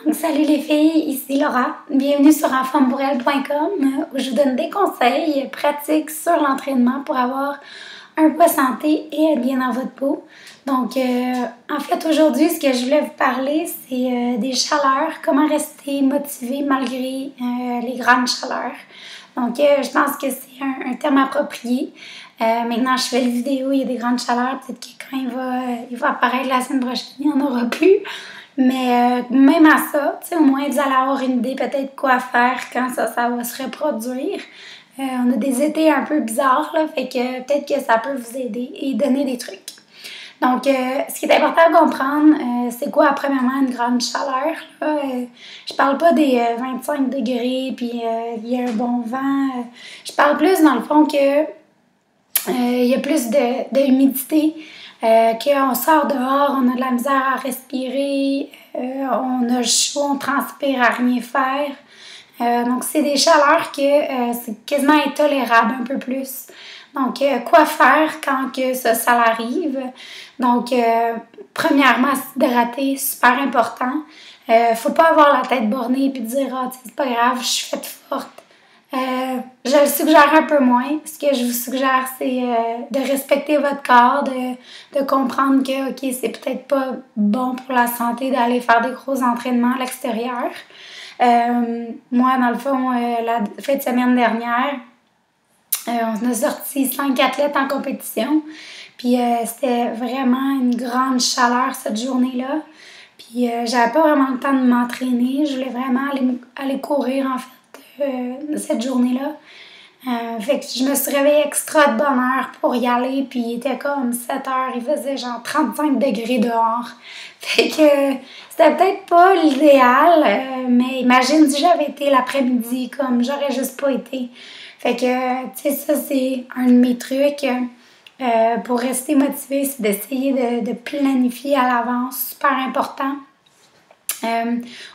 Donc, salut les filles, ici Laura. Bienvenue sur enfantpourelle.com où je vous donne des conseils pratiques sur l'entraînement pour avoir un poids santé et être bien dans votre peau. Donc, en fait, aujourd'hui, ce que je voulais vous parler, c'est des chaleurs, comment rester motivé malgré les grandes chaleurs. Donc, je pense que c'est un terme approprié. Maintenant, je fais la vidéo, il y a des grandes chaleurs. Peut-être que quand il va apparaître la semaine prochaine, il n'y en aura plus. Mais même à ça, au moins, vous allez avoir une idée peut-être quoi faire quand ça va se reproduire. On a des étés un peu bizarres, là, fait que peut-être que ça peut vous aider et donner des trucs. Donc, ce qui est important à comprendre, c'est quoi, premièrement, une grande chaleur. Là. Je parle pas des 25 degrés, puis il y a un bon vent. Je parle plus, dans le fond, que il y a plus d'humidité, qu'on sort dehors, on a de la misère à respirer, on a chaud, on transpire à rien faire. Donc, c'est des chaleurs que c'est quasiment intolérable un peu plus. Donc, quoi faire quand que ça arrive? Donc, premièrement, s'hydrater, super important. Faut pas avoir la tête bornée et dire « Ah, c'est pas grave, je suis faite forte ». Je le suggère un peu moins. Ce que je vous suggère, c'est de respecter votre corps, de comprendre que, OK, c'est peut-être pas bon pour la santé d'aller faire des gros entraînements à l'extérieur. Moi, dans le fond, la fin de semaine dernière, on a sorti 5 athlètes en compétition. Puis c'était vraiment une grande chaleur cette journée-là. Puis j'avais pas vraiment le temps de m'entraîner. Je voulais vraiment aller courir, en fait. Cette journée-là. Fait que je me suis réveillée extra de bonne heure pour y aller, puis il était comme 7 heures, il faisait genre 35 degrés dehors. Fait que c'était peut-être pas l'idéal, mais imagine si j'avais été l'après-midi, comme j'aurais juste pas été. Fait que, tu sais, ça c'est un de mes trucs pour rester motivé, c'est d'essayer de planifier à l'avance, super important.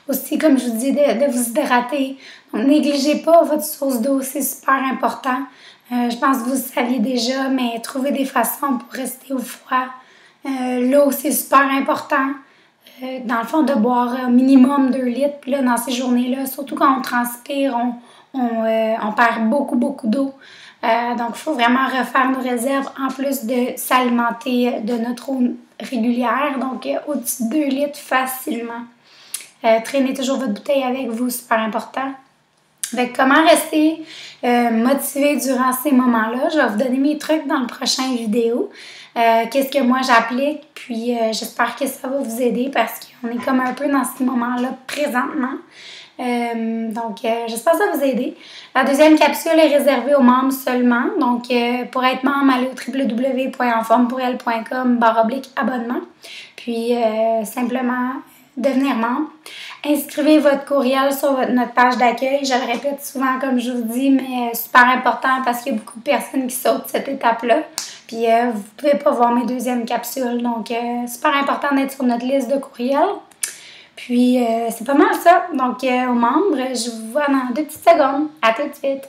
Aussi, comme je vous dis, de vous hydrater. Donc, négligez pas votre source d'eau, c'est super important. Je pense que vous le saviez déjà, mais trouvez des façons pour rester au froid. L'eau, c'est super important. Dans le fond, de boire un minimum 2 litres. Puis là, dans ces journées-là, surtout quand on transpire, on perd beaucoup d'eau. Donc, il faut vraiment refaire nos réserves en plus de s'alimenter de notre eau régulière. Donc, au-dessus de 2 litres facilement. Traînez toujours votre bouteille avec vous, super important. Fait que comment rester motivé durant ces moments-là? Je vais vous donner mes trucs dans le prochain vidéo. Qu'est-ce que moi j'applique? Puis j'espère que ça va vous aider parce qu'on est comme un peu dans ces moments-là présentement. Donc j'espère que ça va vous aider. La deuxième capsule est réservée aux membres seulement. Donc pour être membre, allez au www.enfantpourelle.com/abonnement. Puis simplement devenir membre. Inscrivez votre courriel sur notre page d'accueil. Je le répète souvent comme je vous dis, mais super important parce qu'il y a beaucoup de personnes qui sautent cette étape-là. Puis vous ne pouvez pas voir mes deuxièmes capsules. Donc super important d'être sur notre liste de courriels. Puis c'est pas mal ça. Donc aux membres, je vous vois dans 2 petites secondes. À tout de suite.